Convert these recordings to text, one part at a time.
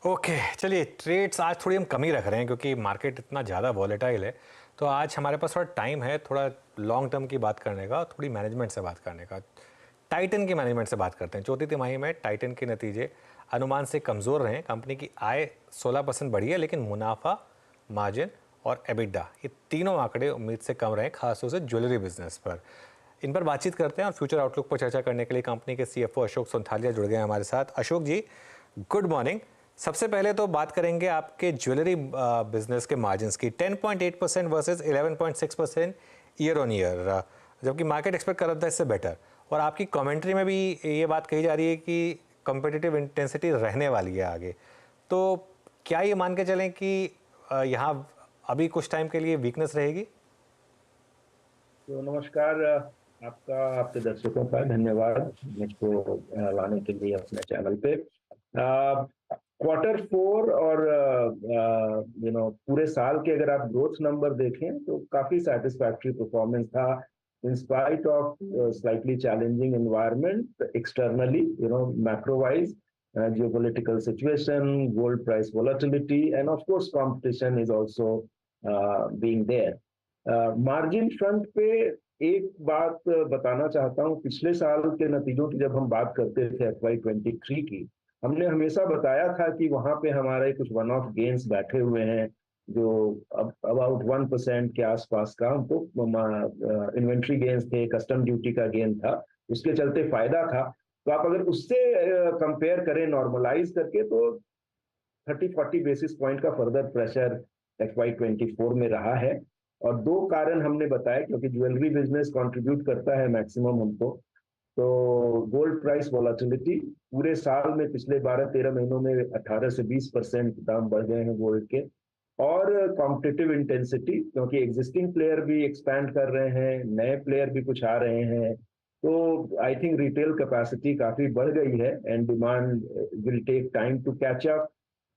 Okay, चलिए trades आज थोड़ी हम कम ही रख रहे हैं क्योंकि मार्केट इतना ज़्यादा वॉलेटाइल है। तो आज हमारे पास थोड़ा टाइम है थोड़ा लॉन्ग टर्म की बात करने का, थोड़ी मैनेजमेंट से बात करने का। टाइटन की मैनेजमेंट से बात करते हैं। चौथी तिमाही में टाइटन के नतीजे अनुमान से कमज़ोर रहे। कंपनी की आय 16% बढ़ी है, लेकिन मुनाफा, मार्जिन और एबिटडा ये तीनों आंकड़े उम्मीद से कम रहे, खासतौर से ज्वेलरी बिजनेस पर। इन पर बातचीत करते हैं और फ्यूचर आउटलुक पर चर्चा करने के लिए कंपनी के सीएफओ अशोक सोनथालिया जुड़ गए हैं हमारे साथ। अशोक जी, गुड मॉर्निंग। सबसे पहले तो बात करेंगे आपके ज्वेलरी बिजनेस के मार्जिन्स की। 10.8% वर्सेस 11.6% ईयर ऑन ईयर, जबकि मार्केट एक्सपेक्ट कर रहा था इससे बेटर। और आपकी कमेंट्री में भी ये बात कही जा रही है कि कॉम्पिटिटिव इंटेंसिटी रहने वाली है आगे। तो क्या ये मान के चलें कि यहाँ अभी कुछ टाइम के लिए वीकनेस रहेगी? तो नमस्कार। आपका आपके दर्शकों का धन्यवाद मुझको लाने के लिए अपने चैनल पे। क्वार्टर 4 और पूरे साल के अगर आप ग्रोथ नंबर देखें तो काफी सेटिस्फैक्टरी परफॉर्मेंस था in spite of slightly challenging environment externally, macro wise, geopolitical situation, gold price volatility, and of course competition is also being there. Margin front पे एक बात बताना चाहता हूँ। पिछले साल के नतीजों की जब हम बात करते थे FY23 की, हमने हमेशा बताया था कि वहां पे हमारे कुछ वन ऑफ गेन्स बैठे हुए हैं जो अब अबाउट 1% के आसपास का हमको इन्वेंट्री गेन्स थे, कस्टम ड्यूटी का गेन था, उसके चलते फायदा था। तो आप अगर उससे कंपेयर करें नॉर्मलाइज करके तो 30-40 बेसिस पॉइंट का फर्दर प्रेशर FY24 में रहा है। और दो कारण हमने बताए, क्योंकि ज्वेलरी बिजनेस कंट्रीब्यूट करता है मैक्सिमम हमको। तो गोल्ड प्राइस वॉलेटिलिटी पूरे साल में पिछले 12-13 महीनों में 18 से 20% दाम बढ़ गए हैं गोल्ड के। और कॉम्पिटिटिव इंटेंसिटी, क्योंकि एग्जिस्टिंग प्लेयर भी एक्सपैंड कर रहे हैं, नए प्लेयर भी कुछ आ रहे हैं। तो आई थिंक रिटेल कैपेसिटी काफी बढ़ गई है and demand will take time to catch up.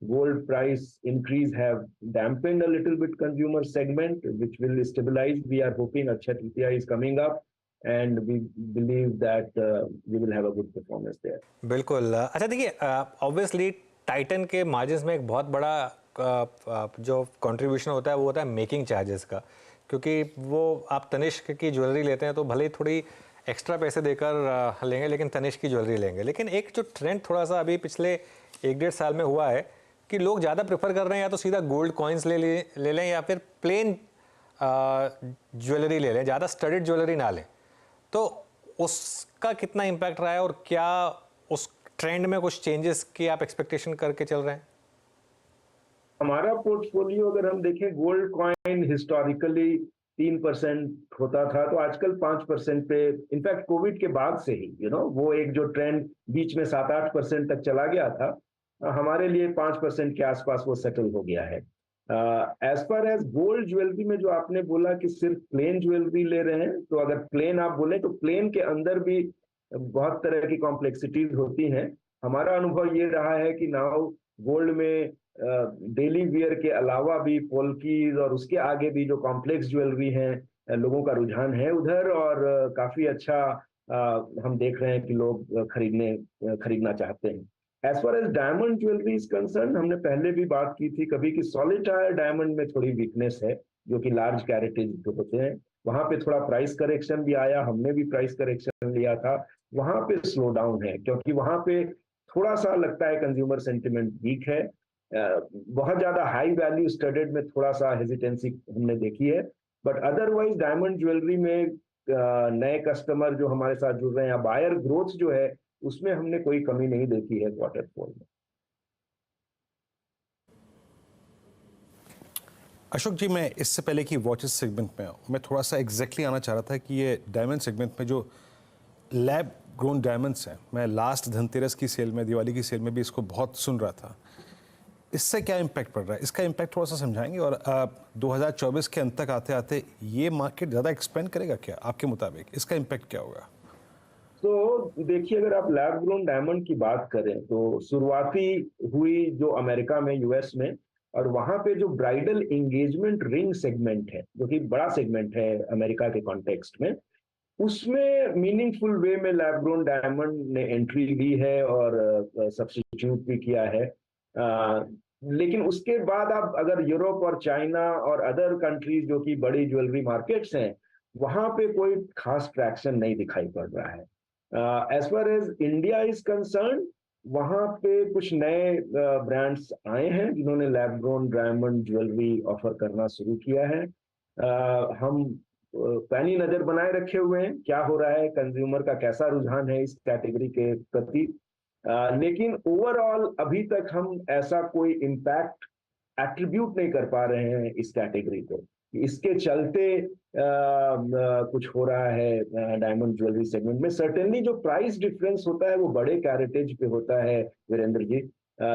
Gold price increase have dampened a little bit consumer segment, which will stabilize. We are hoping Akshaya Tritiya is coming up, and we believe that we will have a good performance there. बिल्कुल। अच्छा देखिए, obviously Titan के margins में एक बहुत बड़ा जो contribution होता है वो होता है मेकिंग चार्जेस का। क्योंकि वो आप तनिष्क की ज्वेलरी लेते हैं तो भले ही थोड़ी एक्स्ट्रा पैसे देकर लेंगे, लेकिन तनिष्क की ज्वेलरी लेंगे। लेकिन एक जो ट्रेंड थोड़ा सा अभी पिछले 1-1.5 साल में हुआ है कि लोग ज़्यादा प्रेफर कर रहे हैं या तो सीधा गोल्ड कॉइन्स ले लें या फिर प्लेन ज्वेलरी ले लें, ज़्यादा स्टडीड ज्वेलरी ना लें। तो उसका कितना इम्पैक्ट रहा है और क्या उस ट्रेंड में कुछ चेंजेस की आप एक्सपेक्टेशन करके चल रहे हैं? हमारा पोर्टफोलियो अगर हम देखें, गोल्ड कॉइन हिस्टोरिकली 3% होता था, तो आजकल 5% पे, इनफैक्ट कोविड के बाद से ही वो एक जो ट्रेंड बीच में 7-8% तक चला गया था, हमारे लिए 5% के आसपास वो सेटल हो गया है। As far as gold jewellery में जो आपने बोला कि सिर्फ प्लेन ज्वेलरी ले रहे हैं, तो अगर प्लेन आप बोले तो प्लेन के अंदर भी बहुत तरह की कॉम्प्लेक्सिटीज होती हैं। हमारा अनुभव ये रहा है कि नाउ गोल्ड में डेली वियर के अलावा भी पोल्कीज और उसके आगे भी जो कॉम्प्लेक्स ज्वेलरी है, लोगों का रुझान है उधर, और काफी अच्छा हम देख रहे हैं कि लोग खरीदना चाहते हैं। As far as diamond jewellery is concern, हमने पहले भी बात की थी कभी कि सॉलिटायर डायमंड में थोड़ी वीकनेस है, जो कि लार्ज कैरेटेज जो होते हैं, वहां पे थोड़ा प्राइस करेक्शन भी आया, हमने भी प्राइस करेक्शन लिया था। वहां पे स्लो डाउन है क्योंकि वहां पे थोड़ा सा लगता है कंज्यूमर सेंटिमेंट वीक है। बहुत ज्यादा हाई वैल्यू स्टडेड में थोड़ा सा हेजिटेंसी हमने देखी है। बट अदरवाइज डायमंड ज्वेलरी में नए कस्टमर जो हमारे साथ जुड़ रहे हैं या बायर ग्रोथ जो है, उसमें हमने कोई कमी नहीं देखी है क्वार्टर 4 में। अशोक जी, मैं इससे पहले कि वॉचेस सेगमेंट में आऊँ, मैं थोड़ा सा एग्जैक्टली आना चाह रहा था कि ये डायमंड सेगमेंट में जो लैब ग्रोन डायमंड्स हैं, मैं लास्ट धनतेरस की सेल में, दिवाली की सेल में भी इसको बहुत सुन रहा था। इससे क्या इम्पैक्ट पड़ रहा है, इसका इम्पैक्ट थोड़ा सा समझाएंगे। और 2024 के अंत तक आते आते ये मार्केट ज़्यादा एक्सपेंड करेगा क्या आपके मुताबिक? इसका इम्पैक्ट क्या होगा? तो देखिए, अगर आप लैब ग्रोन डायमंड की बात करें तो शुरुआती हुई जो अमेरिका में, यूएस में, और वहां पे जो ब्राइडल एंगेजमेंट रिंग सेगमेंट है, जो कि बड़ा सेगमेंट है अमेरिका के कॉन्टेक्स्ट में, उसमें मीनिंगफुल वे में लैब ग्रोन डायमंड ने एंट्री ली है और सब्स्टिट्यूट भी किया है। लेकिन उसके बाद आप अगर यूरोप और चाइना और अदर कंट्रीज जो कि बड़ी ज्वेलरी मार्केट्स हैं, वहां पे कोई खास ट्रैक्शन नहीं दिखाई पड़ रहा है। As far as India is concern, वहां पे कुछ नए ब्रांड्स आए हैं जिन्होंने lab grown diamond jewellery offer करना शुरू किया है। हम पैनी नजर बनाए रखे हुए हैं क्या हो रहा है, कंज्यूमर का कैसा रुझान है इस कैटेगरी के प्रति। लेकिन ओवरऑल अभी तक हम ऐसा कोई इम्पैक्ट एट्रीब्यूट नहीं कर पा रहे हैं इस कैटेगरी को, इसके चलते कुछ हो रहा है डायमंड ज्वेलरी सेगमेंट में। सर्टेनली जो प्राइस डिफरेंस होता है वो बड़े कैरेटेज पे होता है वीरेंद्र जी।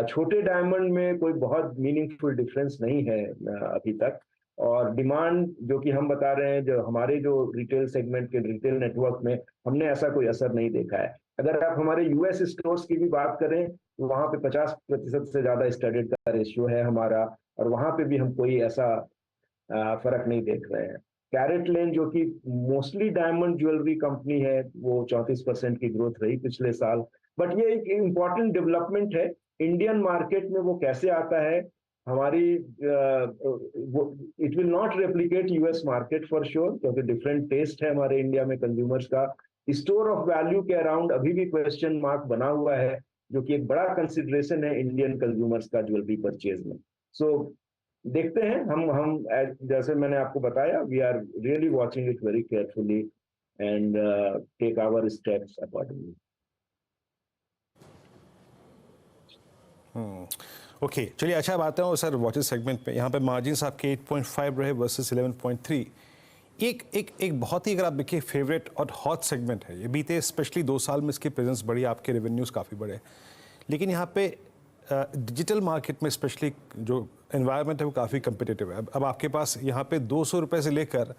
छोटे डायमंड में कोई बहुत मीनिंगफुल डिफरेंस नहीं है अभी तक। और डिमांड जो कि हम बता रहे हैं, जो हमारे जो रिटेल सेगमेंट के रिटेल नेटवर्क में, हमने ऐसा कोई असर नहीं देखा है। अगर आप हमारे यूएस स्टोर्स की भी बात करें तो वहां पे 50% से ज्यादा स्टडेड का रेशियो है हमारा, और वहां पे भी हम कोई ऐसा फर्क नहीं देख रहे हैं। कैरेट लेन जो कि मोस्टली डायमंड ज्वेलरी कंपनी है, वो 34% की ग्रोथ रही पिछले साल। बट ये एक इम्पॉर्टेंट डेवलपमेंट है इंडियन मार्केट में, वो कैसे आता है हमारी, it will not replicate US market for sure, क्योंकि डिफरेंट टेस्ट है हमारे इंडिया में कंज्यूमर्स का। स्टोर ऑफ वैल्यू के अराउंड अभी भी क्वेश्चन मार्क बना हुआ है, जो कि एक बड़ा कंसिडरेशन है इंडियन कंज्यूमर्स का ज्वेलरी परचेज में। सो देखते हैं, हम जैसे मैंने आपको बताया, we are really watching it very carefully and take our steps accordingly. Okay, चलिए अच्छा बात है सर, वॉचेस सेगमेंट पे यहाँ पे मार्जिन्स आपके 8.5 रहे वर्सेस 11.3। एक बहुत ही, अगर आप देखिए, फेवरेट और हॉट सेगमेंट है ये। बीते स्पेशली 2 साल में इसकी प्रेजेंस बढ़ी, आपके रेवेन्यूज़ काफ़ी बढ़े, लेकिन यहाँ पे डिजिटल मार्केट में स्पेशली जो एनवायरनमेंट है वो काफ़ी कम्पिटिटिव है। अब आपके पास यहाँ पे 200 रुपये से लेकर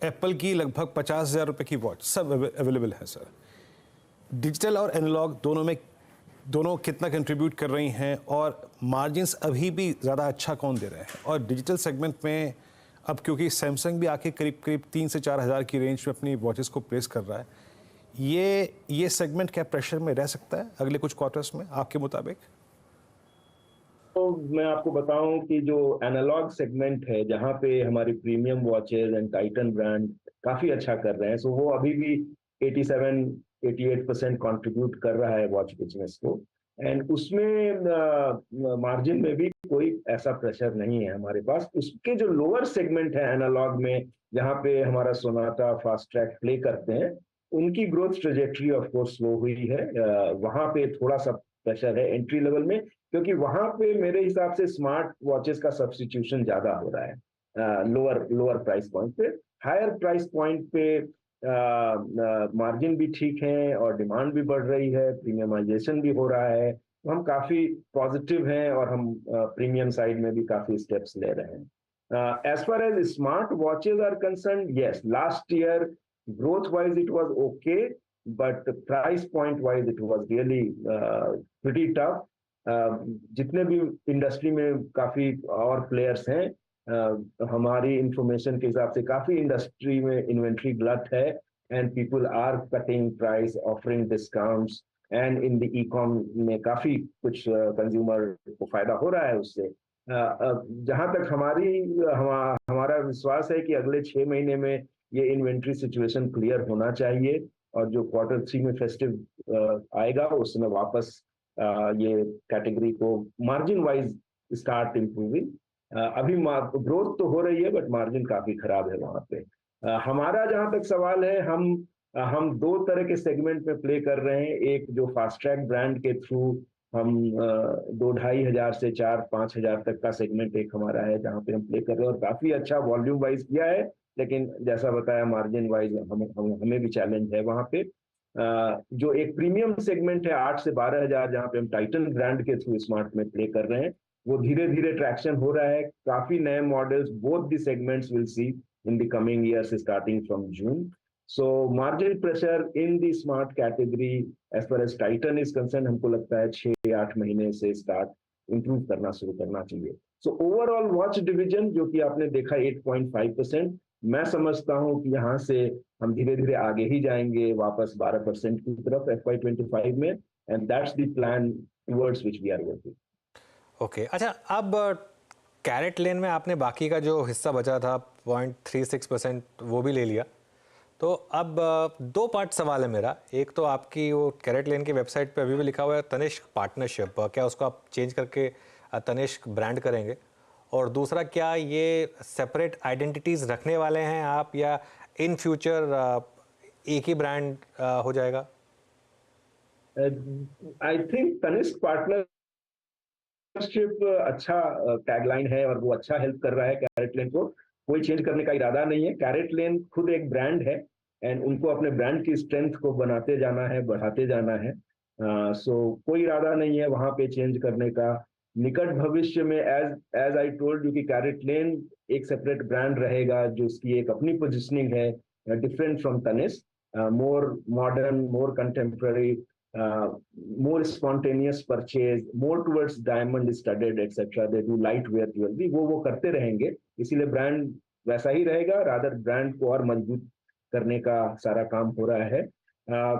एप्पल की लगभग 50,000 रुपये की वॉच सब अवेलेबल है सर। डिजिटल और एनालॉग दोनों कितना कंट्रीब्यूट कर रही हैं, और मार्जिन्स अभी भी ज़्यादा अच्छा कौन दे रहे हैं? और डिजिटल सेगमेंट में अब क्योंकि सैमसंग भी आके करीब 3 से 4 हज़ार की रेंज में अपनी वॉचेस को प्लेस कर रहा है, ये सेगमेंट क्या प्रेशर में रह सकता है अगले कुछ क्वार्टर्स में आपके मुताबिक? तो मैं आपको बताऊं कि जो एनालॉग सेगमेंट है, जहां पे हमारी premium watches and Titan brand काफी अच्छा कर रहे हैं, सो वो अभी भी 87-88% कंट्रीब्यूट कर रहा है वॉच बिजनेस को। एंड उसमें मार्जिन में भी कोई ऐसा प्रेशर नहीं है हमारे पास। उसके जो लोअर सेगमेंट है एनालॉग में, जहाँ पे हमारा सोनाटा, फास्ट ट्रैक प्ले करते हैं, उनकी growth trajectory of course slow हुई है। वहां पे थोड़ा सा प्रेशर है एंट्री लेवल में, क्योंकि वहां पे मेरे हिसाब से स्मार्ट वॉचेस का सब्स्टिट्यूशन ज्यादा हो रहा है लोअर प्राइस पॉइंट पे। हायर प्राइस पॉइंट पे मार्जिन भी ठीक है और डिमांड भी बढ़ रही है, प्रीमियमाइजेशन भी हो रहा है, तो हम काफी पॉजिटिव हैं और हम प्रीमियम साइड में भी काफी स्टेप्स ले रहे हैं। As far as smart watches are concern, yes, last year growth wise it was okay, but price point wise it was really pretty tough. जितने भी इंडस्ट्री में काफी और प्लेयर्स हैं, हमारी इंफॉर्मेशन के हिसाब से काफी इंडस्ट्री में इन्वेंट्री गलत है, and people are cutting price, offering discounts, and in the e-com में काफी कुछ कंज्यूमर को फायदा हो रहा है उससे। जहां तक हमारा विश्वास है कि अगले 6 महीने में ये इन्वेंट्री सिचुएशन क्लियर होना चाहिए, और जो Q3 में फेस्टिव आएगा उस समय वापस ये कैटेगरी को मार्जिन वाइज स्टार्ट इम्प्रूविंग। अभी ग्रोथ तो हो रही है, बट मार्जिन काफी खराब है वहां पे। हमारा जहां तक सवाल है, हम 2 तरह के सेगमेंट में प्ले कर रहे हैं। एक जो फास्ट ट्रैक ब्रांड के थ्रू हम 2-2.5 हजार से 4-5 हजार तक का सेगमेंट एक हमारा है, जहां पे हम प्ले कर रहे हैं और काफी अच्छा वॉल्यूम वाइज किया है, लेकिन जैसा बताया मार्जिन वाइज हमें भी चैलेंज है वहां पे। जो एक प्रीमियम सेगमेंट है 8 से 12 हजार, जहां पे हम टाइटन ब्रांड के थ्रू स्मार्ट में प्ले कर रहे हैं, वो धीरे धीरे ट्रैक्शन हो रहा है। काफी नए models both the segments will see in the coming years starting from June. So margin pressure in the smart category as far as Titan is concern, हमको लगता है 6-8 महीने से स्टार्ट इंप्रूव करना शुरू करना चाहिए। सो ओवरऑल वॉच डिवीजन जो कि आपने देखा 8.5%, मैं समझता हूं कि यहाँ से हम धीरे धीरे आगे ही जाएंगे वापस 12% की तरफ FY25 में, and that's the plan towards which we are working. Okay अच्छा, अब कैरेट लेन में आपने बाकी का जो हिस्सा बचा था 0.36% वो भी ले लिया, तो अब दो पार्ट सवाल है मेरा। एक तो आपकी वो कैरेट लेन की वेबसाइट पे अभी भी लिखा हुआ है तनिष्क पार्टनरशिप, क्या उसको आप चेंज करके तनिष्क ब्रांड करेंगे? और दूसरा, क्या ये सेपरेट आइडेंटिटीज़ रखने वाले हैं आप, या इन फ्यूचर एक ही ब्रांड हो जाएगा? I think तनिष्क पार्टनरशिप अच्छा टैगलाइन है और वो अच्छा हेल्प कर रहा है कैरेट लेन को। कोई चेंज करने का इरादा नहीं है। कैरेट लेन खुद एक ब्रांड है एंड उनको अपने ब्रांड की स्ट्रेंथ को बनाते जाना है, बढ़ाते जाना है। सो कोई इरादा नहीं है वहां पे चेंज करने का। निकट भविष्य में एज आई टोल्ड यू कि कैरेट लेन एक सेपरेट ब्रांड रहेगा जो उसकी एक अपनी पोजिशनिंग है, different from Tanishq, more modern, more contemporary, more spontaneous purchase, more towards diamond studded etc. They do lightweight jewelry, वो करते रहेंगे, इसीलिए ब्रांड वैसा ही रहेगा। रादर ब्रांड को और मजबूत करने का सारा काम हो रहा है।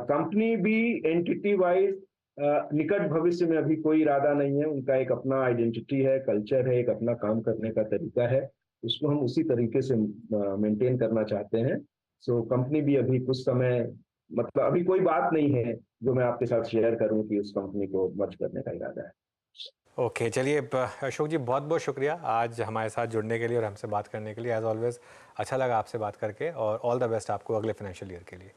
कंपनी भी एंटिटी वाइज निकट भविष्य में अभी कोई इरादा नहीं है। उनका एक अपना आइडेंटिटी है, कल्चर है, एक अपना काम करने का तरीका है, उसको हम उसी तरीके से मेंटेन करना चाहते हैं। सो कंपनी भी अभी कुछ समय, मतलब अभी कोई बात नहीं है जो मैं आपके साथ शेयर करूं कि उस कंपनी को मर्ज करने का इरादा है। ओके चलिए अशोक जी, बहुत बहुत शुक्रिया आज हमारे साथ जुड़ने के लिए और हमसे बात करने के लिए। एज ऑलवेज अच्छा लगा आपसे बात करके, और ऑल द बेस्ट आपको अगले फाइनेंशियल ईयर के लिए।